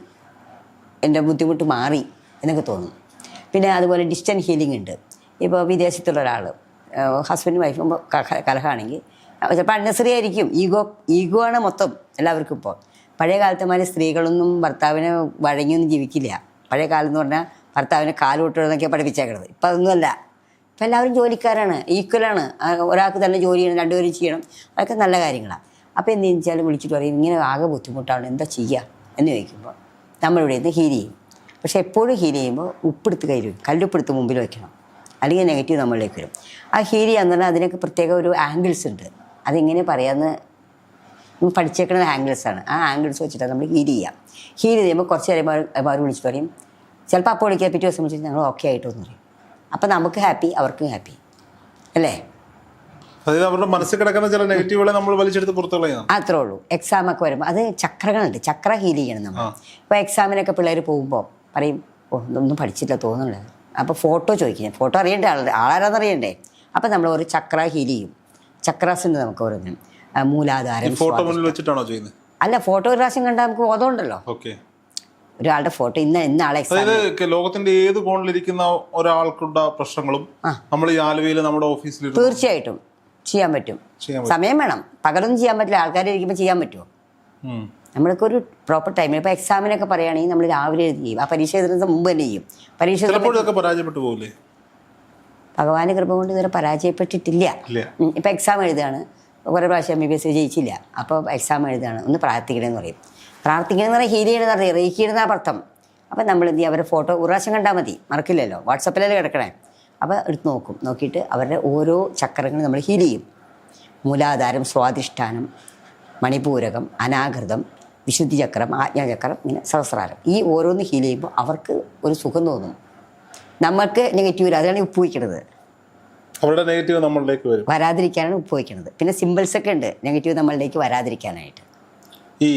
Speaker 1: എൻ്റെ ബുദ്ധിമുട്ട് മാറി എന്നൊക്കെ തോന്നും. പിന്നെ അതുപോലെ ഡിസ്റ്റൻറ്റ് ഹീലിംഗ് ഉണ്ട്. ഇപ്പോൾ വിദേശത്തുള്ള ഒരാൾ ഹസ്ബൻഡും വൈഫും കലഹമാണെങ്കിൽ ചിലപ്പോൾ അൺനെസറി ആയിരിക്കും. ഈഗോ ആണ് മൊത്തം എല്ലാവർക്കും. ഇപ്പോൾ പഴയ കാലത്തെമാരെ സ്ത്രീകളൊന്നും ഭർത്താവിനെ വഴങ്ങിയൊന്നും ജീവിക്കില്ല. പഴയ കാലം എന്ന് പറഞ്ഞാൽ ഭർത്താവിനെ കാലുകൊട്ടുന്നൊക്കെ പഠിപ്പിച്ചേക്കണത്. ഇപ്പം അതൊന്നുമല്ല. ഇപ്പം എല്ലാവരും ജോലിക്കാരാണ്, ഈക്വലാണ്. ഒരാൾക്ക് തന്നെ ജോലി ചെയ്യണം, രണ്ടുപേരും ചെയ്യണം. അതൊക്കെ നല്ല കാര്യങ്ങളാണ്. അപ്പോൾ എന്തെന്ന് വെച്ചാൽ വിളിച്ചിട്ട് പറയും, ഇങ്ങനെ ആകെ ബുദ്ധിമുട്ടാണ്, എന്താ ചെയ്യുക എന്ന് ചോദിക്കുമ്പോൾ നമ്മളിവിടെ നിന്ന് ഹീൽ ചെയ്യും. പക്ഷെ എപ്പോഴും ഹീൽ ചെയ്യുമ്പോൾ ഉപ്പെടുത്ത് കയ്യിൽ വയ്ക്കും, കല്ലുപ്പെടുത്ത് മുമ്പിൽ വയ്ക്കണം, അല്ലെങ്കിൽ നെഗറ്റീവ് നമ്മളിലേക്ക് വരും. ആ ഹീൽ ചെയ്യാന്ന് പറഞ്ഞാൽ അതിനൊക്കെ പ്രത്യേക ഒരു ആംഗിൾസ് ഉണ്ട്. അതെങ്ങനെ പറയാമെന്ന് പഠിച്ചേക്കുന്ന ആംഗിൾസാണ്. ആ ആംഗിൾസ് വെച്ചിട്ടാണ് നമ്മൾ ഹീൽ ചെയ്യുക. ഹീൽ ചെയ്യുമ്പോൾ കുറച്ച് കഴിയുമ്പോൾ അവർ വിളിച്ചിട്ട് പറയും, ചിലപ്പോൾ അപ്പോൾ വിളിക്കുക, പിറ്റേ ദിവസം വിളിച്ചിട്ട് ഞങ്ങൾ ഓക്കെ ആയിട്ടോന്ന് പറയും. അപ്പം നമുക്ക് ഹാപ്പി, അവർക്കും ഹാപ്പി അല്ലേ?
Speaker 2: അതായത് അവരുടെ മനസ്സിൽ കിടക്കുന്ന ചില നെഗറ്റീവുകളെ നമ്മൾ വലിച്ചെടുത്ത് പുറത്തു കളയാം.
Speaker 1: അത്രേ ഉള്ളൂ. എക്സാമൊക്കെ വരുമ്പോൾ അത് ചക്രകളുണ്ട്, ചക്ര ഹീൽ ചെയ്യണം നമ്മൾ. ഇപ്പോൾ എക്സാമിനൊക്കെ പിള്ളേർ പോകുമ്പോൾ പറയും, ഒന്നും പഠിച്ചില്ല തോന്നുന്നുള്ളത്. അപ്പോൾ ഫോട്ടോ ചോദിക്കുന്നത്, ഫോട്ടോ അറിയണ്ടേ, ആളാരാന്ന് അറിയണ്ടേ? അപ്പം നമ്മൾ ഒരു ചക്ര ഹീൽ ചെയ്യും. ചക്രാസ് ഉണ്ട് നമുക്ക് ഓരോന്നും. മൂലാധാരം.
Speaker 2: ഫോട്ടോ മുന്നിൽ വെച്ചിട്ടാണോ ചെയ്യുന്നത്?
Speaker 1: അല്ല, ഫോട്ടോ ഒരു പ്രാവശ്യം കണ്ടാൽ നമുക്ക് ബോധമുണ്ടല്ലോ. ഒരാളുടെ ഫോട്ടോ ഇന്ന ആളെ
Speaker 2: ലോകത്തിന്റെ ഏത് കോണിലിരിക്കുന്ന ഒരാൾക്കുണ്ട പ്രശ്നങ്ങളും നമ്മൾ ഈ ആലുവയിൽ നമ്മുടെ ഓഫീസിൽ
Speaker 1: തീർച്ചയായിട്ടും ചെയ്യാൻ പറ്റും. സമയം വേണം, പകലൊന്നും ചെയ്യാൻ പറ്റില്ല. ആൾക്കാർ ഇരിക്കുമ്പോൾ ചെയ്യാൻ പറ്റുമോ? നമ്മൾക്ക് ഒരു പ്രോപ്പർ ടൈമിൽ. ഇപ്പോൾ എക്സാമിനൊക്കെ പറയുകയാണെങ്കിൽ നമ്മൾ രാവിലെ എഴുതി ചെയ്യും. ആ പരീക്ഷ എഴുതുന്നത് മുമ്പ് തന്നെ ചെയ്യും. പരീക്ഷ
Speaker 2: പരാജയപ്പെട്ടു പോകില്ലേ?
Speaker 1: ഭഗവാന്റെ കൃപ കൊണ്ട് ഇതുവരെ പരാജയപ്പെട്ടിട്ടില്ല. ഇപ്പം എക്സാം എഴുതുകയാണ്, കുറേ പ്രാവശ്യം MBBS ജയിച്ചില്ല. അപ്പോൾ എക്സാം എഴുതുകയാണ്, ഒന്ന് പ്രാർത്ഥിക്കണമെന്ന് പറയും. പ്രാർത്ഥിക്കണമെന്ന് പറഞ്ഞാൽ ഹീൽ ചെയ്യണമെന്ന് അറിയാം, റേക്ക് ചെയ്യുന്ന അർത്ഥം. അപ്പം നമ്മൾ എന്ത് ചെയ്യും? അവരുടെ ഫോട്ടോ ഒരു പ്രാവശ്യം കണ്ടാൽ മതി, മറക്കില്ലല്ലോ. വാട്സപ്പിലല്ലേ കിടക്കണേ. അപ്പോൾ എടുത്ത് നോക്കും. നോക്കിയിട്ട് അവരുടെ ഓരോ ചക്രങ്ങളും നമ്മൾ ഹീൽ ചെയ്യും. മൂലാധാരം, സ്വാധിഷ്ഠാനം, മണിപൂരകം, അനാഘൃതം, വിശുദ്ധി ചക്രം, ആജ്ഞാചക്രം, ഇങ്ങനെ സഹസ്രാരം. ഈ ഓരോന്ന് ഹീൽ ചെയ്യുമ്പോൾ അവർക്ക് ഒരു സുഖം തോന്നും. നമുക്ക് നെഗറ്റീവ് വരും. അതാണ് ഉപ്പ് വയ്ക്കണത്.
Speaker 2: അവരുടെ നെഗറ്റീവ് നമ്മളിലേക്ക് വരും,
Speaker 1: വരാതിരിക്കാനാണ് ഉപ്പ് വയ്ക്കണത്. പിന്നെ സിമ്പിൾസ് ഒക്കെ ഉണ്ട് നെഗറ്റീവ് നമ്മളിലേക്ക് വരാതിരിക്കാനായിട്ട്.
Speaker 2: ഈ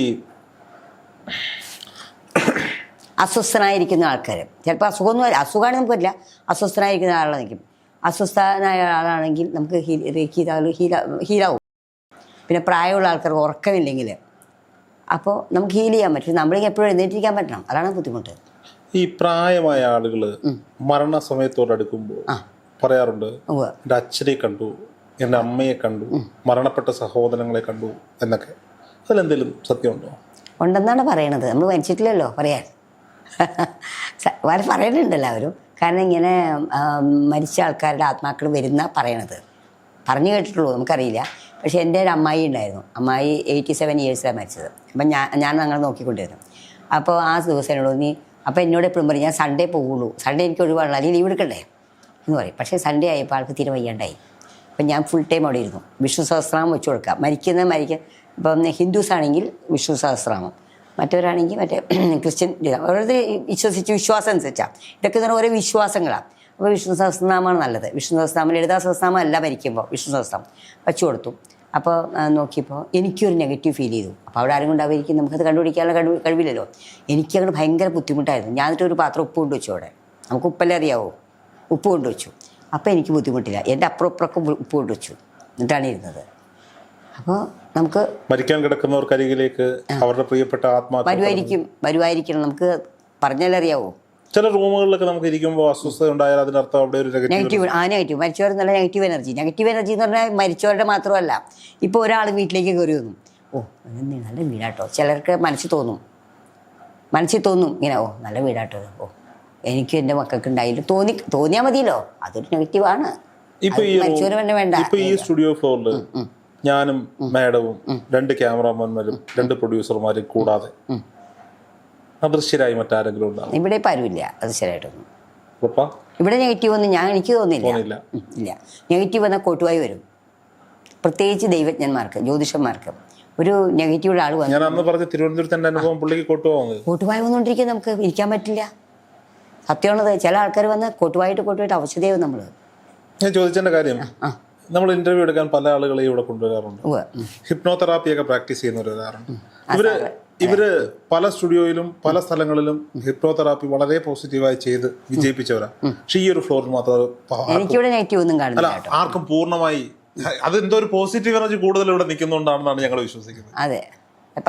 Speaker 1: അസ്വസ്ഥനായിരിക്കുന്ന ആൾക്കാർ ചിലപ്പോൾ അസുഖമാണ് നമുക്ക് പറ്റില്ല. അസ്വസ്ഥനായിരിക്കുന്ന ആളെ നിൽക്കും. അസ്വസ്ഥനായ ആളാണെങ്കിൽ നമുക്ക് ഹീലാവും. പിന്നെ പ്രായമുള്ള ആൾക്കാർക്ക് ഉറക്കമില്ലെങ്കിൽ അപ്പോൾ നമുക്ക് ഹീൽ ചെയ്യാൻ പറ്റും. നമ്മൾക്ക് എപ്പോഴും എഴുന്നേറ്റിരിക്കാൻ പറ്റണം. അതാണ് ബുദ്ധിമുട്ട്.
Speaker 2: ഈ പ്രായമായ ആളുകൾ മരണസമയത്തോടടുക്കുമ്പോൾ പറയാറുണ്ട്, എൻ്റെ അച്ഛനെ കണ്ടു, എൻ്റെ അമ്മയെ കണ്ടു, മരണപ്പെട്ട സഹോദരങ്ങളെ കണ്ടു എന്നൊക്കെ. അതിലെന്തെങ്കിലും സത്യമുണ്ടോ?
Speaker 1: ഉണ്ടെന്നാണ് പറയണത്. നമ്മൾ മരിച്ചിട്ടില്ലല്ലോ പറയാൻ. പറയുന്നുണ്ട് എല്ലാവരും. കാരണം ഇങ്ങനെ മരിച്ച ആൾക്കാരുടെ ആത്മാക്കൾ വരുന്ന പറയണത് പറഞ്ഞു കേട്ടിട്ടുള്ളൂ, നമുക്കറിയില്ല. പക്ഷേ എൻ്റെ ഒരു അമ്മായി ഉണ്ടായിരുന്നു. അമ്മായി 87 ഇയേഴ്സിലാണ് മരിച്ചത്. അപ്പം ഞാൻ അങ്ങനെ നോക്കിക്കൊണ്ടിരുന്നു. അപ്പോൾ ആ ദിവസം എന്നോട് അപ്പോൾ എന്നോട് എപ്പോഴും പറയും, ഞാൻ സൺഡേ പോകുള്ളൂ, സൺഡേ എനിക്ക് ഒഴിവാണല്ലോ, അല്ലെങ്കിൽ ലീവ് എടുക്കണ്ടേ എന്ന് പറയും. പക്ഷേ സൺഡേ ആയപ്പോൾ ആൾക്ക് തീരെ വയ്യാണ്ടായി. അപ്പം ഞാൻ ഫുൾ ടൈം അവിടെ ഇരുന്നു. വിഷ്ണു സഹസ്രനാമം വെച്ച് കൊടുക്കുക. ഇപ്പം ഹിന്ദുസ് ആണെങ്കിൽ വിഷ്ണു സഹസ്രനാമം, മറ്റവരാണെങ്കിൽ മറ്റേ ക്രിസ്ത്യൻ ഓരോരുത്തർ വിശ്വാസം അനുസരിച്ചാണ്. ഇതൊക്കെ തന്നെ ഓരോ വിശ്വാസങ്ങളാണ്. അപ്പോൾ വിഷ്ണു സഹസ്രനാമമാണ് നല്ലത്. വിഷ്ണു സഹസ്രനാമം, ലളിതാ സഹസ്രനാമം അല്ല മരിക്കുമ്പോൾ വിഷ്ണു സഹസ്രനാമം വെച്ചു കൊടുത്തു. അപ്പോൾ നോക്കിയപ്പോൾ എനിക്കൊരു നെഗറ്റീവ് ഫീൽ ചെയ്തു. അപ്പോൾ അവിടെ ആരും കൊണ്ടായിരിക്കും, നമുക്കത് കണ്ടുപിടിക്കാനുള്ള കഴിവില്ലല്ലോ. എനിക്കങ്ങോട്ട് ഭയങ്കര ബുദ്ധിമുട്ടായിരുന്നു. ഞാൻ എന്നിട്ട് ഒരു പാത്രം ഉപ്പ് കൊണ്ട് വെച്ചു അവിടെ. നമുക്ക് ഉപ്പെല്ലാം അറിയാവോ, ഉപ്പ് കൊണ്ട് വെച്ചു. അപ്പോൾ എനിക്ക് ബുദ്ധിമുട്ടില്ല, എൻ്റെ അപ്പുറമൊക്കെ ഉപ്പ് കൊണ്ട് വെച്ചു, എന്നിട്ടാണ് ഇരുന്നത്. അപ്പോൾ നമുക്ക്
Speaker 2: മരിക്കാൻ കിടക്കുന്നവർക്കരികിലേക്ക് അവരുടെ പ്രിയപ്പെട്ട ആത്മാക്കൾ
Speaker 1: വരുമായിരിക്കണം. നമുക്ക് പറഞ്ഞാലേ അറിയാവോ.
Speaker 2: ചില റൂമുകളിലൊക്കെ നമുക്ക് ഇരിക്കുമ്പോൾ അസ്വസ്ഥത ഉണ്ടായാൽ അതിനർത്ഥം അവിടെ ഒരു
Speaker 1: നെഗറ്റീവ് നെഗറ്റീവ് മരിച്ചവരെന്നുള്ള നെഗറ്റീവ് എനർജി എന്ന് പറഞ്ഞാൽ മരിച്ചവരുടെ മാത്രമല്ല. ഇപ്പോൾ ഒരാൾ വീട്ടിലേക്ക് കയറി വന്നു, ഓ നല്ല വീടാട്ടോ. ചിലർക്ക് മനസ്സിൽ തോന്നും ഇങ്ങനെ, ഓ നല്ല വീടാട്ടോ, ഓ എനിക്ക് എൻ്റെ മക്കൾക്ക് ഉണ്ടായില്ല തോന്നിയാൽ മതിയല്ലോ, അതൊരു നെഗറ്റീവാണ്. മരിച്ചവര് തന്നെ വേണ്ട.
Speaker 2: ഇപ്പൊ ഈ സ്റ്റുഡിയോ ഫ്ലോറിൽ ഞാനും മാഡവും 2 ക്യാമറാമാന്മാരും 2 പ്രൊഡ്യൂസർമാരും കൂടാതെ അദൃശ്യരായി മറ്റാരെങ്കിലും ഉണ്ടാവും?
Speaker 1: ഇവിടെ ഇപ്പം ആരുമില്ല അദൃശ്യരായിട്ടൊന്നും.
Speaker 2: ഇവിടെ
Speaker 1: നെഗറ്റീവ് ഒന്നും എനിക്ക് തോന്നില്ല. ഇല്ല, നെഗറ്റീവ് വന്നാൽ കോട്ടുവായി വരും. പ്രത്യേകിച്ച് ദൈവജ്ഞന്മാർക്ക്, ജ്യോതിഷന്മാർക്ക് ഒരു നെഗറ്റീവ് ആൾ വന്നു.
Speaker 2: ഞാൻ അന്ന് പറഞ്ഞ തിരുവനന്തപുരത്തെ അനുഭവം പുള്ളിക്ക്
Speaker 1: കോട്ടുവായി വന്നുകൊണ്ടിരിക്കുക, നമുക്ക് ഇരിക്കാൻ പറ്റില്ല. സത്യമാണത്. ചില ആൾക്കാർ വന്ന് കോട്ടുവായിട്ട് അവശതയാവും. നമ്മൾ
Speaker 2: ഞാൻ ചോദിച്ചതിന്റെ കാര്യം, നമ്മൾ ഇന്റർവ്യൂ എടുക്കാൻ പല ആളുകളെയും ഇവിടെ കൊണ്ടുവരാറുണ്ട്. ഹിപ്നോതെറാപ്പി ഒക്കെ പ്രാക്ടീസ് ചെയ്യുന്നവർ വരാറുണ്ട്. ഇവര് പല സ്റ്റുഡിയോയിലും പല സ്ഥലങ്ങളിലും ഹിപ്നോതെറാപ്പി വളരെ പോസിറ്റീവായി ചെയ്ത് വിജയിപ്പിച്ചവരാണ്. പക്ഷെ ഈ ഒരു ഫ്ലോറിൽ മാത്രം അല്ല, ആർക്കും പൂർണ്ണമായി അതെന്തോ ഒരു പോസിറ്റീവ് എനർജി കൂടുതൽ ഇവിടെ നിൽക്കുന്നുണ്ടാണെന്നാണ് ഞങ്ങൾ വിശ്വസിക്കുന്നത്.
Speaker 1: അതെ,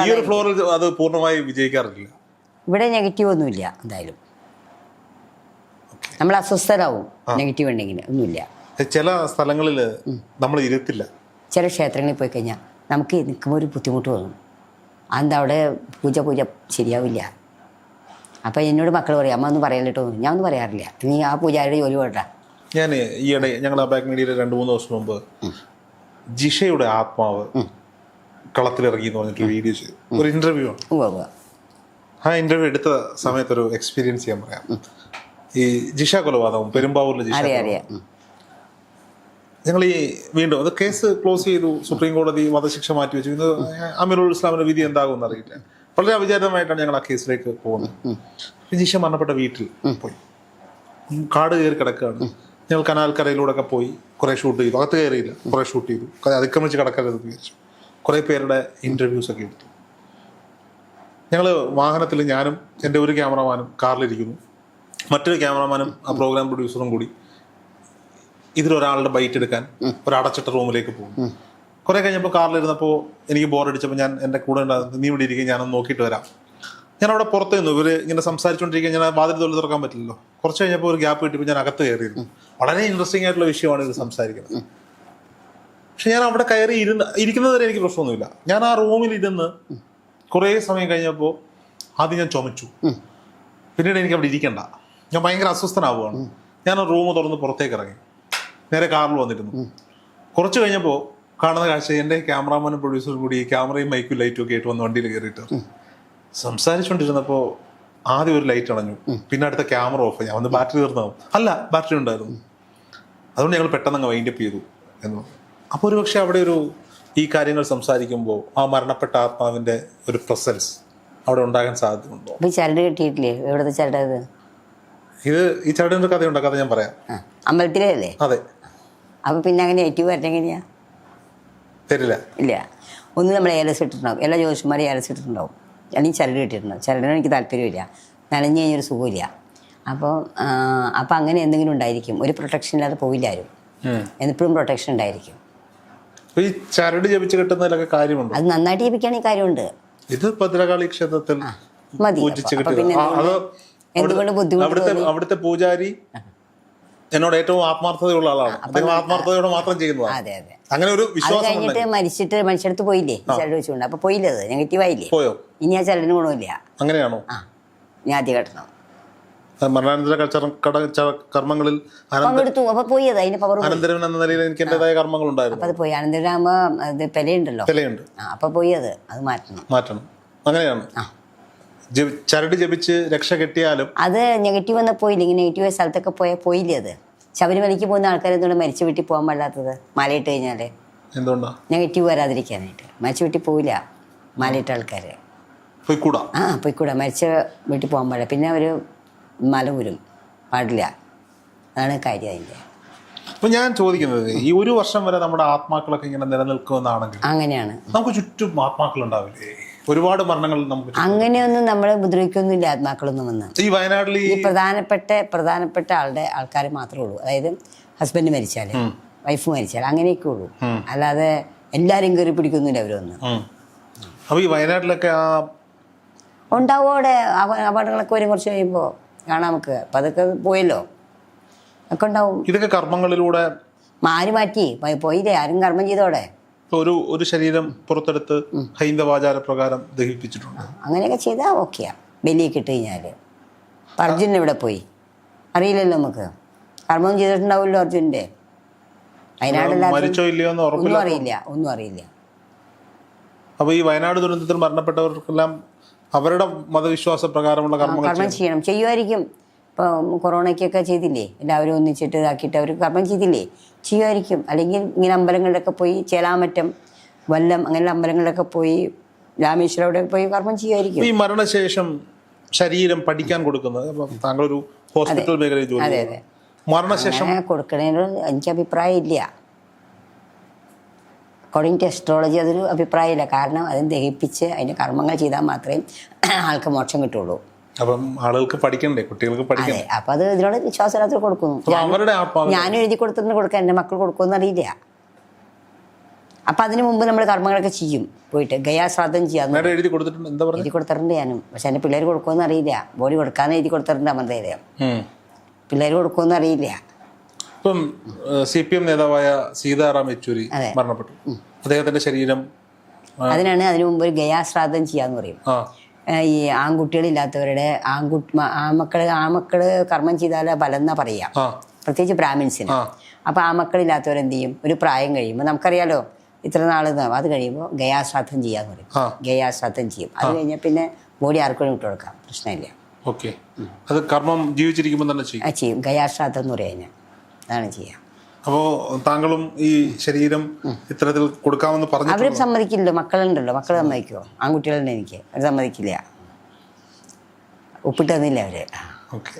Speaker 2: ഈ ഒരു ഫ്ലോറിൽ അത് പൂർണ്ണമായി വിജയിക്കാറില്ല.
Speaker 1: ഇവിടെ നെഗറ്റീവ് ഒന്നുമില്ല. എന്തായാലും നമ്മൾ അസ്വസ്ഥരാവും നെഗറ്റീവ് ഉണ്ടെങ്കിൽ. ഒന്നുമില്ല.
Speaker 2: ചില സ്ഥലങ്ങളിൽ നമ്മൾ ഇരുത്തില്ല.
Speaker 1: ചില ക്ഷേത്രങ്ങളിൽ പോയി കഴിഞ്ഞാൽ നമുക്ക് നിൽക്കുമ്പോൾ ഒരു ബുദ്ധിമുട്ട് തോന്നും. അതെന്താ അവിടെ പൂജ ശരിയാവില്ല. അപ്പം എന്നോട് മക്കൾ പറയും, അമ്മ ഒന്നും പറയല്ലോ കേട്ടോ. ഞാൻ ഒന്നും പറയാറില്ല, നീ ആ പൂജാരിയുടെ ജോലി പോട്ടാ.
Speaker 2: ഞാൻ ഈയിടെ ഞങ്ങൾ ആ ബാക്ക് മീഡിയയിൽ 2-3 ദിവസം മുമ്പ് ജിഷയുടെ ആത്മാവ് കളത്തിലിറങ്ങി എന്ന് പറഞ്ഞിട്ട് വീഡിയോ ചെയ്തു. ഒരു ഇന്റർവ്യൂ ആണ്. ആ ഇന്റർവ്യൂ എടുത്ത സമയത്തൊരു എക്സ്പീരിയൻസ് ചെയ്യാൻ പറയാം. ഈ ജിഷ കൊലപാതകം പെരുമ്പാവൂരിലെ ജിഷ, ഞങ്ങൾ വീണ്ടും അത് കേസ് ക്ലോസ് ചെയ്തു. സുപ്രീം കോടതി വധശിക്ഷ മാറ്റിവെച്ചു. ഇന്ന് അമീറുൽ ഇസ്ലാമിന്റെ വിധി എന്താകുമെന്ന് അറിയില്ല. വളരെ അവിചാരിതമായിട്ടാണ് ഞങ്ങൾ ആ കേസിലേക്ക് പോകുന്നത്. ജിഷ മരണപ്പെട്ട വീട്ടിൽ പോയി. കാട് കയറി കിടക്കുകയാണ്. ഞങ്ങൾ കനാൽക്കരയിലൂടെ ഒക്കെ പോയി കുറേ ഷൂട്ട് ചെയ്തു. അകത്ത് കയറിയില്ല, കുറേ ഷൂട്ട് ചെയ്തു. അതിക്രമിച്ച് കിടക്കരുത് വിചാരിച്ചു. കുറേ പേരുടെ ഇൻ്റർവ്യൂസ് ഒക്കെ എടുത്തു. ഞങ്ങൾ വാഹനത്തിൽ ഞാനും എൻ്റെ ഒരു ക്യാമറമാനും കാറിലിരിക്കുന്നു. മറ്റൊരു ക്യാമറമാനും ആ പ്രോഗ്രാം പ്രൊഡ്യൂസറും കൂടി ഇതിലൊരാളുടെ ബൈറ്റ് എടുക്കാൻ ഒരു അടച്ചിട്ട റൂമിലേക്ക് പോകും. കുറെ കഴിഞ്ഞപ്പോൾ കാറിലിരുന്നപ്പോൾ എനിക്ക് ബോറടിച്ചപ്പോൾ ഞാൻ എൻ്റെ കൂടെ ഉണ്ടാകുന്നത്, നീ ഇവിടെ ഇരിക്കും, ഞാനൊന്ന് നോക്കിയിട്ട് വരാം. ഞാൻ അവിടെ പുറത്ത് നിന്നു. ഇവർ ഇങ്ങനെ സംസാരിച്ചുകൊണ്ടിരിക്കാൻ ഞാൻ വാതിൽ തൊള്ളി തുറക്കാൻ പറ്റില്ലല്ലോ. കുറച്ച് കഴിഞ്ഞപ്പോൾ ഒരു ഗ്യാപ്പ് കിട്ടിയപ്പോൾ ഞാൻ അകത്ത് കയറിയിരുന്നു. വളരെ ഇൻട്രസ്റ്റിംഗ് ആയിട്ടുള്ള വിഷയമാണ് ഇത് സംസാരിക്കുന്നത്. പക്ഷെ ഞാൻ അവിടെ കയറി ഇരിക്കുന്നത് വരെ എനിക്ക് പ്രശ്നമൊന്നുമില്ല. ഞാൻ ആ റൂമിൽ ഇരുന്ന് കുറേ സമയം കഴിഞ്ഞപ്പോൾ ആദ്യം ഞാൻ ചുമച്ചു. പിന്നീട് എനിക്ക് അവിടെ ഇരിക്കണ്ട, ഞാൻ ഭയങ്കര അസ്വസ്ഥനാവുകയാണ്. ഞാൻ ആ റൂം തുറന്ന് പുറത്തേക്ക് ഇറങ്ങി നേരെ കാറിൽ വന്നിരുന്നു. കുറച്ച് കഴിഞ്ഞപ്പോൾ കാണുന്ന കാഴ്ച, എൻ്റെ ക്യാമറാമാനും പ്രൊഡ്യൂസറും കൂടി ക്യാമറയും മൈക്കും ലൈറ്റും ഒക്കെ ആയിട്ട് വന്ന് വണ്ടിയിൽ കയറിയിട്ട് സംസാരിച്ചുകൊണ്ടിരുന്നപ്പോൾ ആദ്യം ഒരു ലൈറ്റ് അണഞ്ഞു, പിന്നെ അടുത്ത ക്യാമറ ഓഫ്. ഞാൻ വന്ന് ബാറ്ററി തീർന്നാവും. അല്ല, ബാറ്ററി ഉണ്ടായിരുന്നു. അതുകൊണ്ട് ഞങ്ങൾ പെട്ടെന്ന് അങ്ങ് വൈൻഡപ്പ് ചെയ്തു എന്ന്. അപ്പോൾ ഒരു പക്ഷെ അവിടെ ഈ കാര്യങ്ങൾ സംസാരിക്കുമ്പോൾ ആ മരണപ്പെട്ട ആത്മാവിൻ്റെ ഒരു പ്രസൻസ് അവിടെ ഉണ്ടാകാൻ സാധ്യതയുണ്ടോ?
Speaker 1: ചരട് കിട്ടിയിട്ടില്ലേ? എവിടുത്തെ ചരട്?
Speaker 2: ഈ ചരടിൻ്റെ കഥയുണ്ട്. കഥ ഞാൻ പറയാം.
Speaker 1: അമ്പലത്തിലേ അല്ലേ?
Speaker 2: അതെ.
Speaker 1: അപ്പം പിന്നെ അങ്ങനെ ഏറ്റവും വരട്ടെ എങ്ങനെയാ?
Speaker 2: തരില്ല.
Speaker 1: ഇല്ല. ഒന്ന് നമ്മൾ ഏലസ് ഇട്ടിട്ടുണ്ടാവും, എല്ലാ ജ്യോതിഷന്മാരും ഏലസ് ഇട്ടിട്ടുണ്ടാവും, അല്ലെങ്കിൽ ചരട് കിട്ടിയിട്ടുണ്ടാവും. ചരടിന് എനിക്ക് താല്പര്യമില്ല, നനഞ്ഞു കഴിഞ്ഞൊരു സുഖമില്ല. അപ്പം അങ്ങനെ എന്തെങ്കിലും ഉണ്ടായിരിക്കും. ഒരു പ്രൊട്ടക്ഷൻ ഇല്ലാതെ പോയില്ല ആരും. എപ്പോഴും പ്രൊട്ടക്ഷൻ ഉണ്ടായിരിക്കും.
Speaker 2: ഈ ചരട് ജപിച്ച് കിട്ടുന്നതിലൊക്കെ കാര്യമുണ്ട്.
Speaker 1: അത് നന്നായിട്ട് ജപിക്കുകയാണെങ്കിൽ കാര്യമുണ്ട്.
Speaker 2: ഇത് ഭദ്രകാളി ക്ഷേത്രത്തിൽ
Speaker 1: മതി. എന്തുകൊണ്ട് ബുദ്ധിമുട്ട്?
Speaker 2: അവിടുത്തെ പൂജാരി എന്നോട് ഏറ്റവും ആത്മാർത്ഥതയുള്ള ആളാണ്. അദ്ദേഹം ആത്മാർത്ഥതയോടെ മാത്രം ചെയ്യുന്നതാണ്.
Speaker 1: അതെ അതെ.
Speaker 2: അങ്ങനെ ഒരു വിശ്വാസം.
Speaker 1: കഴിഞ്ഞിട്ട് മനുഷ്യടുത്ത് പോയില്ലേ ചരട് വെച്ചുകൊണ്ട്? അപ്പൊ പോയില്ലേ? അത് നെഗറ്റീവായില്ലേ?
Speaker 2: പോയോ?
Speaker 1: ഇനി ആ ചരടിന് ഗുണമില്ല.
Speaker 2: അങ്ങനെയാണോ?
Speaker 1: ഞാൻ ആദ്യം കേട്ടണം.
Speaker 2: മരണാനന്തര കർമ്മങ്ങളിൽ
Speaker 1: പങ്കെടുത്തു. അപ്പൊ പോയി. അത് അതിന്റെ പവർ.
Speaker 2: അനന്തരവൻ എന്ന നിലയിൽ എനിക്ക് എന്റേതായ കർമ്മങ്ങൾ ഉണ്ടായിരുന്നു.
Speaker 1: അപ്പൊ അത് പോയി. അനന്തരമാകുമ്പോ അത് പെലയുണ്ടല്ലോ.
Speaker 2: പെലയുണ്ട്.
Speaker 1: അപ്പൊ പോയി. അത് മാറ്റണം.
Speaker 2: അങ്ങനെയാണ്. ചരട് ജപിച്ച് രക്ഷ കെട്ടിയാലും
Speaker 1: അത് നെഗറ്റീവ് വന്നാൽ പോയില്ല. ഇങ്ങനെ നെഗറ്റീവ് സ്ഥലത്തൊക്കെ പോയില്ലേ? അത് ശബരിമലയ്ക്ക് പോകുന്ന ആൾക്കാർ എന്തുകൊണ്ട് മരിച്ച വീട്ടിൽ പോകാൻ പാടില്ലാത്തത്? മാലയിട്ട് കഴിഞ്ഞാല്
Speaker 2: എന്തുകൊണ്ടാ?
Speaker 1: നെഗറ്റീവ് വരാതിരിക്കാനായിട്ട്. മരിച്ച വീട്ടിൽ പോവില്ല മാലയിട്ട ആൾക്കാര്.
Speaker 2: പോയിക്കൂടാ.
Speaker 1: മരിച്ച വീട്ടിൽ പോകാൻ പാടില്ല. പിന്നെ ഒരു മല ഊരും പാടില്ല. അതാണ് കാര്യം അതിൻ്റെ.
Speaker 2: അപ്പൊ ഞാൻ ചോദിക്കുന്നത്, ഈ 1 വർഷം വരെ നമ്മുടെ ആത്മാക്കളൊക്കെ ഇങ്ങനെ നിലനിൽക്കുമെന്നാണെങ്കിൽ,
Speaker 1: അങ്ങനെയാണ്.
Speaker 2: നമുക്ക് ചുറ്റും ആത്മാക്കൾ ഉണ്ടാവില്ലേ? ഒരുപാട് മരണങ്ങൾ നമുക്ക്
Speaker 1: അങ്ങനെയൊന്നും നമ്മളെ ഉപദ്രവിക്കൊന്നുമില്ല ആത്മാക്കളൊന്നും വന്ന്.
Speaker 2: ഈ വയനാട്ടിൽ
Speaker 1: ഈ പ്രധാനപ്പെട്ട ആൾക്കാർ മാത്രമേ ഉള്ളൂ. അതായത് ഹസ്ബൻഡ് മരിച്ചാൽ, വൈഫ് മരിച്ചാൽ, അങ്ങനെയൊക്കെ ഉള്ളൂ. അല്ലാതെ എല്ലാവരും കയറി പിടിക്കൊന്നുമില്ല അവരൊന്നും.
Speaker 2: അപ്പൊ ഈ വയനാട്ടിലൊക്കെ
Speaker 1: ഉണ്ടാവും അവിടെ അപകടങ്ങളൊക്കെ വരും കുറച്ച് കഴിയുമ്പോൾ കാണാം നമുക്ക്. അപ്പം അതൊക്കെ പോയല്ലോ, ഒക്കെ ഉണ്ടാവും.
Speaker 2: ഇതൊക്കെ കർമ്മങ്ങളിലൂടെ
Speaker 1: മാറ്റി പോയില്ലേ, ആരും കർമ്മം ചെയ്തോടെ.
Speaker 2: ഒരു ശരീരം പുറത്തെടുത്ത് ഹൈന്ദവാചാര പ്രകാരം ദഹിപ്പിച്ചിട്ടുണ്ട്.
Speaker 1: അങ്ങനെയൊക്കെ ചെയ്താൽ ഓക്കെയാ. ബലിയൊക്കെ ഇട്ട് കഴിഞ്ഞാൽ അർജുനൻ ഇവിടെ പോയി അറിയില്ലല്ലോ നമുക്ക്. കർമ്മം ചെയ്തിട്ടുണ്ടാവുമല്ലോ അർജുനൻ്റെ.
Speaker 2: മരിച്ചോ ഇല്ലയോ എന്ന്
Speaker 1: ഒന്നും അറിയില്ല.
Speaker 2: അപ്പൊ ഈ വയനാട് ദുരന്തത്തിൽ മരണപ്പെട്ടവർക്കെല്ലാം അവരുടെ മതവിശ്വാസ പ്രകാരമുള്ള
Speaker 1: കർമ്മം ചെയ്യണം, ചെയ്യുമായിരിക്കും. ഇപ്പോൾ കൊറോണയ്ക്കൊക്കെ ചെയ്തില്ലേ, എല്ലാവരും ഒന്നിച്ചിട്ട് ഇതാക്കിയിട്ട് അവർ കർമ്മം ചെയ്തില്ലേ, ചെയ്യുമായിരിക്കും. അല്ലെങ്കിൽ ഇങ്ങനെ അമ്പലങ്ങളിലൊക്കെ പോയി, ചേലാമറ്റം, വല്ലം അങ്ങനെയുള്ള അമ്പലങ്ങളിലൊക്കെ പോയി, രാമേശ്വരം അവിടെ പോയി കർമ്മം ചെയ്യുമായിരിക്കും.
Speaker 2: ഈ മരണശേഷം ശരീരം പഠിക്കാൻ കൊടുക്കുന്നത്, താങ്കളൊരു ഹോസ്പിറ്റൽ മേഖലയിൽ ജോലി,
Speaker 1: അതെ,
Speaker 2: മരണശേഷം
Speaker 1: കൊടുക്കണതിനോട് എനിക്ക് അഭിപ്രായം ഇല്ല. അക്കോർഡിംഗ് ടു അസ്ട്രോളജി അതൊരു അഭിപ്രായമില്ല. കാരണം അതിന് ദഹിപ്പിച്ച് അതിന് കർമ്മങ്ങൾ ചെയ്താൽ മാത്രമേ ആൾക്ക് മോക്ഷം കിട്ടുള്ളൂ.
Speaker 2: അപ്പം ആളുകൾക്ക് പഠിക്കണ്ടേ, കുട്ടികൾക്ക് പഠിക്കണ്ടേ?
Speaker 1: അതെ, അപ്പം അത് ഇതിനോട് വിശ്വാസമില്ലാത്തവർ കൊടുക്കുന്നു. ഞാനും എഴുതി കൊടുത്തിട്ട് കൊടുക്കാം, എൻ്റെ മക്കൾ കൊടുക്കുമെന്ന് അറിയില്ല. അപ്പം അതിന് മുമ്പ് നമ്മൾ കർമ്മങ്ങളൊക്കെ ചെയ്യും, പോയിട്ട് ഗയാശ്രാദ്ധം ചെയ്യാൻ
Speaker 2: എഴുതി കൊടുത്തിട്ടുണ്ട്
Speaker 1: ഞാനും. പക്ഷെ എൻ്റെ പിള്ളേർ കൊടുക്കുമെന്ന് അറിയില്ല. ബോഡി കൊടുക്കാന്ന് എഴുതി കൊടുത്തിട്ടുണ്ട് അമൃതയില്. പിള്ളേർ കൊടുക്കുമെന്ന് അറിയില്ല.
Speaker 2: ഇപ്പം CPM നേതാവായ സീതാറാം യെച്ചൂരി മരണപ്പെട്ടു. അദ്ദേഹത്തിന്റെ ശരീരം
Speaker 1: അതിനാണ് അതിനു മുമ്പ് ഒരു ഗയാശ്രാദ്ധം ചെയ്യാന്ന് പറയും. ഈ ആൺകുട്ടികളില്ലാത്തവരുടെ ആമക്കള് കർമ്മം ചെയ്താൽ ഫലം എന്നാ പറയാ, പ്രത്യേകിച്ച് ബ്രാഹ്മിൻസിന്. അപ്പൊ ആമക്കളില്ലാത്തവരെന്ത് ചെയ്യും, ഒരു പ്രായം കഴിയുമ്പോൾ നമുക്കറിയാലോ ഇത്ര നാള്, അത് കഴിയുമ്പോൾ ഗയാശ്രാദ്ധം ചെയ്യാന്ന് പറയും. ഗയാശ്രാദ്ധം ചെയ്യും. അത് കഴിഞ്ഞാൽ പിന്നെ ബോഡി ആർക്കും വിട്ടു കൊടുക്കാം, പ്രശ്നമില്ല.
Speaker 2: ഓക്കെ, അത് കർമ്മം ജീവിച്ചിരിക്കുമ്പോൾ തന്നെ
Speaker 1: ചെയ്യും. ഗയാശ്രാദ്ധം എന്ന് പറയാൻ അതാണ് ചെയ്യാം.
Speaker 2: അപ്പോൾ താങ്കളും ഈ ശരീരം ഇത്തരത്തിൽ കൊടുക്കാമെന്ന് പറഞ്ഞു.
Speaker 1: അവർ സമ്മതിക്കില്ലല്ലോ, മക്കളുണ്ടല്ലോ, മക്കൾ സമ്മതിക്കുമോ? ആൺകുട്ടികളുണ്ട് എനിക്ക്, അവർ സമ്മതിക്കില്ല. ഒപ്പിട്ട് തന്നില്ല അവര്.
Speaker 2: ഓക്കെ.